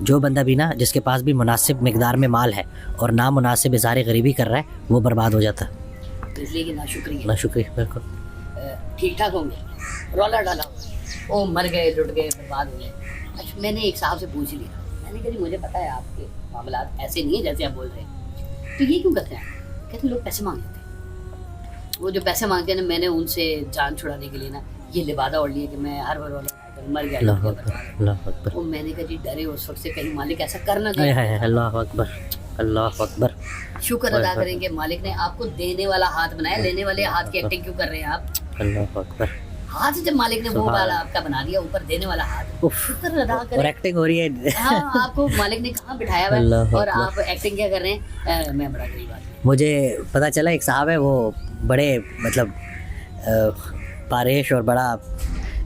جو بندہ بھی نا جس کے پاس بھی مناسب مقدار میں مال ہے اور نامناسب اظہار غریبی کر رہا ہے وہ برباد ہو جاتا ہے. اس لیے کہ ناشکری نا شکریہ. بالکل ٹھیک ٹھاک ہوں گے, رولا ڈالا وہ مر گئے, لٹ گئے, برباد ہو گئے. اچھا میں نے ایک صاحب سے پوچھ لیا, میں نے کہا مجھے پتا ہے آپ کے معاملات ایسے نہیں ہیں جیسے آپ بول رہے ہیں, تو یہ کیوں کرتے ہیں؟ کہتے ہیں لوگ پیسے مانگ لیتے ہیں. وہ جو پیسے مانگتے ہیں نا, میں نے ان سے جان چھڑانے کے لیے نا یہ لبادہ اوڑھ لیا کہ میں ہر بار مر گیا. اللہ اکبر اللہ اکبر. تو میں نے کہا جی ڈرے اس وقت سے کہیں مالک ایسا کرنا دے. اللہ اکبر اللہ اکبر. شکر ادا کریں کہ مالک نے آپ کو دینے والا ہاتھ بنایا, لینے والے ہاتھ کی ایکٹنگ کیوں کر رہے ہیں آپ؟ اللہ اکبر. ہاتھ جب مالک نے وہ والا آپ کا بنا دیا, اوپر دینے والا ہاتھ, شکر ادا اور کریں. ایکٹنگ ہو رہی ہے. ہاں آپ کو مالک نے کہاں بٹھایا ہوا ہے اور آپ ایکٹنگ کیا کر رہے ہیں؟ میں بڑا غریب آدمی. مجھے پتہ چلا ایک صاحب ہے وہ بڑے مطلب پارش اور بڑا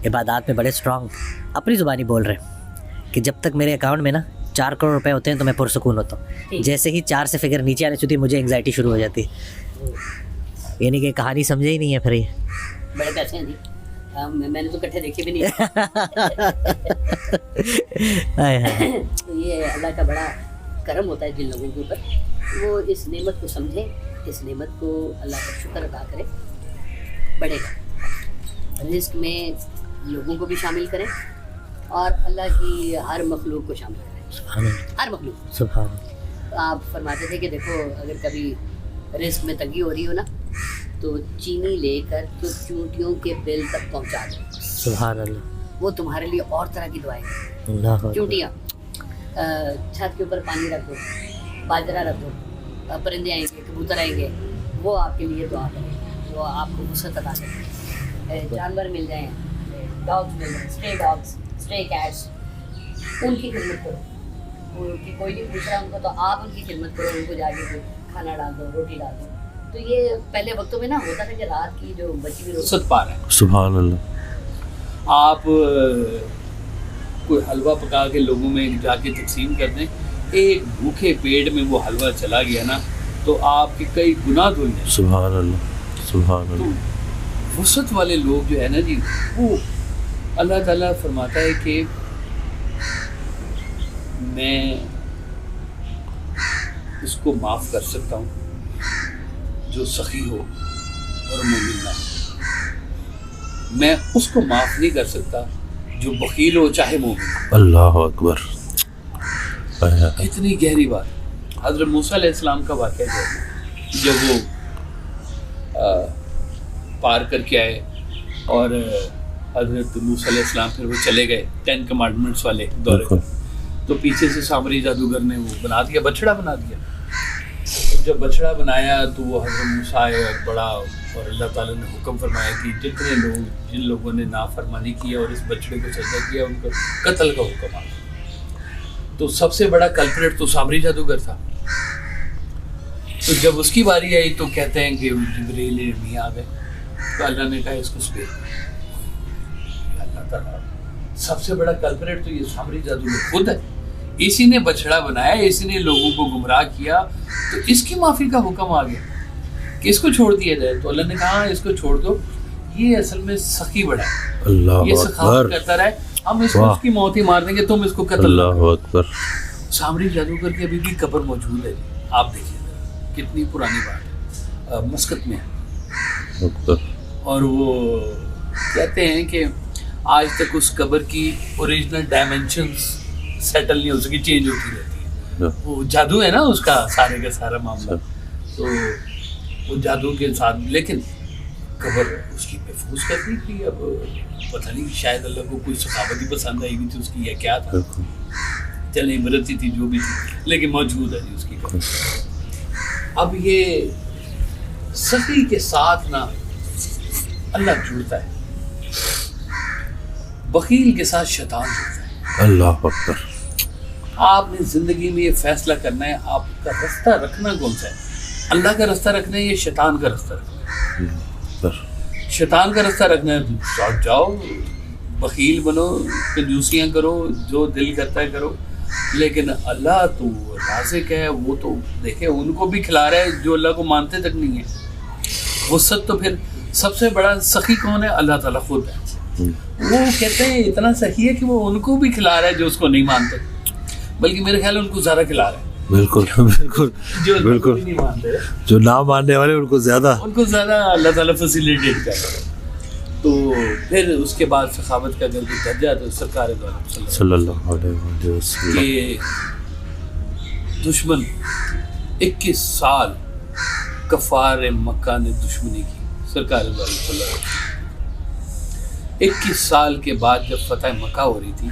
عبادات میں بڑے اسٹرانگ, اپنی زبانی بول رہے ہیں کہ جب تک میرے اکاؤنٹ میں نا 4 کروڑ روپے ہوتے ہیں تو میں پرسکون ہوتا ہوں. جیسے ہی 4 سے فگر نیچے آنے چاہتی مجھے انگزائٹی شروع ہو جاتی ہے. یعنی کہ کہانی سمجھے ہی نہیں ہے پھر یہ. بڑے پیسے ہیں جی, میں نے تو کٹھے دیکھے بھی نہیں. تو یہ اللہ کا بڑا کرم ہوتا ہے جن لوگوں کے اوپر, وہ اس نعمت کو سمجھیں, اس نعمت کو اللہ کا شکر ادا کریں, بڑے گا. رزق میں لوگوں کو بھی شامل کریں اور اللہ کی ہر مخلوق کو شامل کریں, ہر مخلوق. سبحان اللہ. آپ فرماتے تھے کہ دیکھو اگر کبھی رزق میں تنگی ہو رہی ہو نا تو چینی لے کر تو چونٹیوں کے بل تک پہنچا دو. سبحان اللہ. وہ تمہارے لیے اور طرح کی دعائیں. اللہ چونٹیاں, چھت کے اوپر پانی رکھ دو, باجرہ رکھ دو, پرندے آئیں گے, کبوتر آئیں گے, وہ آپ کے لیے دعا کریں, وہ آپ کو وسعت عطا کریں. جانور مل جائیں, ڈاگس مل جائیں, اسٹرے ڈاگس, اسٹرے کیٹس, ان کی خدمت کرو. کہ کوئی نہیں پوچھ رہا ان کو تو آپ ان کی خدمت کرو, ان کو جا کے کھانا ڈال دو, روٹی ڈال دو. تو یہ پہلے وقتوں میں نا ہوتا تھا کہ رات کی جو بچی ہوئی روٹی پا رہے ہیں. سبحان اللہ. آپ کوئی حلوہ پکا کے لوگوں میں جا کے تقسیم کر دیں, ایک بھوکے پیٹ میں وہ حلوہ چلا گیا نا تو آپ کے کئی گناہ دھل جائیں. سبحان اللہ سبحان اللہ. وسعت والے لوگ جو ہے نا جی, وہ اللہ تعالیٰ فرماتا ہے کہ میں اس کو معاف کر سکتا ہوں جو سخی ہو اور مومن نہ ہو. میں اس کو معاف نہیں کر سکتا جو بخیل ہو چاہے مومن ہو. اللہ اکبر. اتنی گہری بات. حضرت موسیٰ علیہ السلام کا واقعہ جو ہے, جب وہ پار کر کے آئے اور حضرت موسیٰ علیہ السلام پھر وہ چلے گئے 10 کمانڈمنٹس والے دورے پر, تو پیچھے سے سامری جادوگر نے وہ بنا دیا, بچڑا بنا دیا. جب بچڑا بنایا تو وہ حضرت موسیٰ آئے اور بڑا, اور اللہ تعالیٰ نے حکم فرمایا کہ جتنے لوگ جن لوگوں نے نافرمانی کی اور اس بچڑے کو سجدہ کیا ان کو قتل کا حکم آ گیا. تو سب سے بڑا کلپریٹ تو سامری جادوگر تھا. تو جب اس کی باری آئی تو کہتے ہیں کہ جبریل امیہ آ گئے, تو اللہ نے کہا اس کو سپیر. اللہ تعالیٰ سب سے بڑا کلپریٹ تو یہ سامری جادوگر خود ہے, اسی نے بچڑا بنایا, اسی نے لوگوں کو گمراہ کیا, تو اس کی معافی کا حکم آ گیا کہ اس کو چھوڑ دیا جائے. تو اللہ نے کہا اس کو چھوڑ دو, یہ اصل میں سخی بڑا ہے, اللہ یہ سخاوت کرتا رہے, ہم اس کو اس کی موت ہی مار دیں گے, تم اس کو قتل. اللہ اکبر. سامری جادوگر کی ابھی بھی قبر موجود ہے, آپ دیکھیے کتنی پرانی بات ہے, مسقط میں ہے. اور وہ کہتے ہیں کہ آج تک اس قبر کی اوریجنل ڈائمینشنز سیٹل نہیں ہو سکی, چینج ہوتی رہتی ہے. وہ جادو ہے نا اس کا سارے کا سارا معاملہ, تو وہ جادو کے ساتھ, لیکن قبر اس کی محفوظ کر دی تھی. اب پتہ نہیں شاید اللہ کو کوئی ثقافت ہی پسند آئی ہوئی تھی اس کی یا کیا تھا, چلیں عبرت تھی جو بھی تھی, لیکن موجود ہے جی اس کی قبر. اب یہ سخی کے ساتھ نا اللہ جڑتا ہے, بخیل کے ساتھ شیطان جڑتا ہے. اللہ اکبر. آپ نے زندگی میں یہ فیصلہ کرنا ہے آپ کا رستہ رکھنا کون سا ہے, اللہ کا رستہ رکھنا ہے یا شیطان کا رستہ رکھنا ہے. شیطان کا رستہ رکھنا ہے, جاؤ بخیل بنو, کنجوسیاں کرو, جو دل کرتا ہے کرو, لیکن اللہ تو رازق ہے, وہ تو دیکھے ان کو بھی کھلا رہا ہے جو اللہ کو مانتے تک نہیں ہے. وسعت تو پھر سب سے بڑا سخی کون ہے, اللہ تعالیٰ خود ہے. وہ کہتے ہیں اتنا سخی ہے کہ وہ ان کو بھی کھلا رہا ہے جو اس کو نہیں مانتے. بلکہ میرے خیال ان کو زیادہ کھلا رہے ہیں. بالکل بالکل جو بالکل نہیں مانتے جو نہ ماننے والے ان کو زیادہ اللہ تعالیٰ فیسیلیٹیٹ کر رہا ہے. تو پھر اس کے بعد سخاوت کا اگر کوئی درجہ تو سرکار دو عالم صلی اللہ علیہ وسلم کہ دشمن 21 سال کفار مکہ نے دشمنی کی. سرکار دو عالم صلی اللہ علیہ وسلم 21 سال کے بعد جب فتح مکہ ہو رہی تھی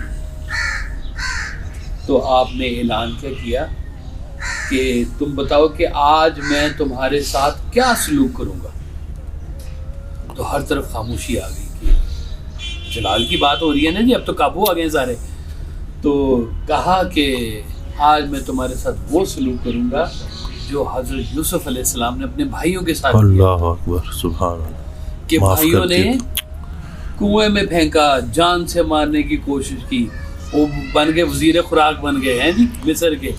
تو آپ نے اعلان کیا کیا کہ تم بتاؤ کہ آج میں تمہارے ساتھ کیا سلوک کروں گا. تو ہر طرف خاموشی آ گئی کہ جلال کی بات ہو رہی ہے نا جی, اب تو قابو آ گئے سارے. تو کہا کہ آج میں تمہارے ساتھ وہ سلوک کروں گا جو حضرت یوسف علیہ السلام نے اپنے بھائیوں کے ساتھ کیا. اللہ اکبر سبحان اللہ. کہ معاف بھائیوں نے کرتے کنویں میں پھینکا, جان سے مارنے کی کوشش کی, وہ بن گئے وزیر خوراک بن گئے ہیں جی مصر کے.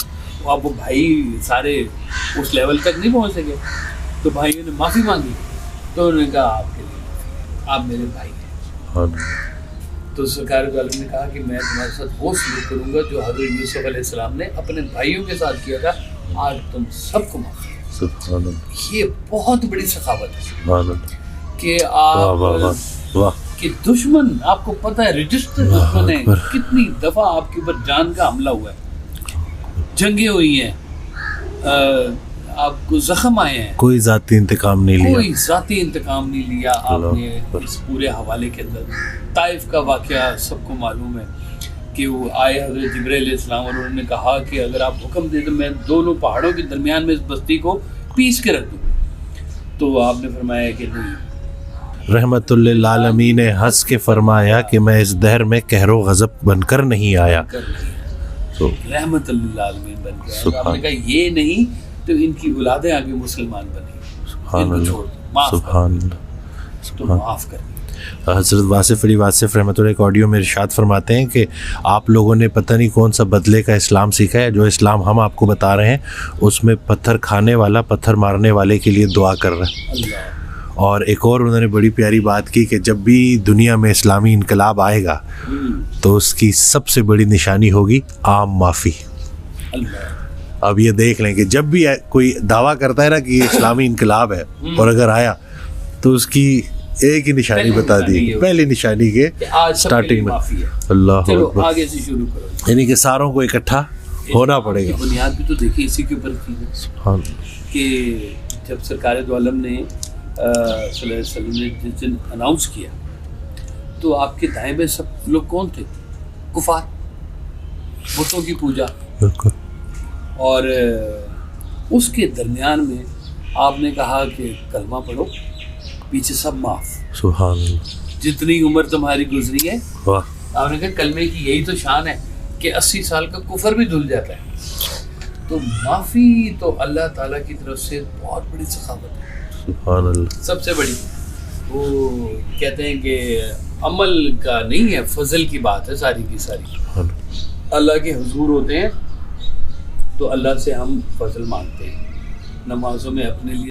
اب وہ بھائی سارے اس لیول تک نہیں پہنچ سکے. تو بھائیوں نے معافی مانگی تو انہوں نے کہا آپ کے لیے معافی, آپ میرے بھائی ہیں. سبحان اللہ. تو سرکار دو عالم نے کہا کہ میں تمہارے ساتھ وہ سلوک کروں گا جو حضرت یوسف علیہ السلام نے اپنے بھائیوں کے ساتھ کیا تھا, آج تم سب کو معاف کرو. سبحان اللہ. یہ بہت بڑی سخاوت ہے سبحان اللہ. کہ واہ آپ واہ واہ واہ. کہ دشمن آپ کو پتہ ہے رجسٹر دشمن ہے, کتنی دفعہ آپ کے اوپر جان کا حملہ ہوا ہے, جنگیں ہوئی ہیں, آپ کو زخم آئے ہیں, کوئی ذاتی انتقام نہیں لیا. کوئی ذاتی انتقام نہیں لیا آپ نے. اس پورے حوالے کے اندر طائف کا واقعہ سب کو معلوم ہے کہ وہ آئے حضرت جبرائیل علیہ السلام اور انہوں نے کہا کہ اگر آپ حکم دے تو میں دونوں پہاڑوں کے درمیان میں اس بستی کو پیس کے رکھ دوں. تو آپ نے فرمایا کہ نہیں. رحمت للعالمین نے ہنس کے فرمایا کہ میں اس دہر میں قہر و غضب بن کر نہیں آیا. تو رحمت للعالمین بن گیا. سبحان آپ نے کہا یہ نہیں تو ان کی اولادیں آگے مسلمان بنیں. سبحان اللہ. سبحان اللہ. تو معاف کر. حضرت واصف علی واصف رحمۃ اللہ ایک آڈیو میں ارشاد فرماتے ہیں کہ آپ لوگوں نے پتہ نہیں کون سا بدلے کا اسلام سیکھا ہے. جو اسلام ہم آپ کو بتا رہے ہیں اس میں پتھر کھانے والا پتھر مارنے والے کے لیے دعا کر رہا ہے. اللہ. اور ایک اور انہوں نے بڑی پیاری بات کی کہ جب بھی دنیا میں اسلامی انقلاب آئے گا تو اس کی سب سے بڑی نشانی ہوگی عام معافی. اللہ. اب یہ دیکھ لیں کہ جب بھی کوئی دعویٰ کرتا ہے نا کہ یہ اسلامی انقلاب ہے اور اگر آیا تو اس کی ایک ہی نشانی بتا دی, پہلی نشانی کے سٹارٹنگ میں. اللہ اکبر. آگے سے شروع کرو. یعنی کہ ساروں کو اکٹھا ہونا پڑے گا. بنیاد بھی تو دیکھیں اسی کے اوپر تھی سبحان کہ جب سرکار دو عالم نے صلی اللہ علیہ وسلم نے جس دن اناؤنس کیا تو آپ کے دائیں میں سب لوگ کون تھے؟ کفار, بتوں کی پوجا. بالکل. اور اس کے درمیان میں آپ نے کہا کہ کلمہ پڑھو, پیچھے سب معاف. سبحان اللہ. جتنی عمر تمہاری گزری ہے, واہ. آپ نے کہا کلمے کی یہی تو شان ہے کہ 80 سال کا کفر بھی دھل جاتا ہے. تو معافی تو اللہ تعالیٰ کی طرف سے بہت بڑی سخاوت ہے. سبحان اللہ. سب سے بڑی. وہ کہتے ہیں کہ عمل کا نہیں ہے, فضل کی بات ہے ساری کی ساری. اللہ کے حضور ہوتے ہیں تو اللہ سے ہم فضل مانگتے ہیں. نمازوں میں اپنے لیے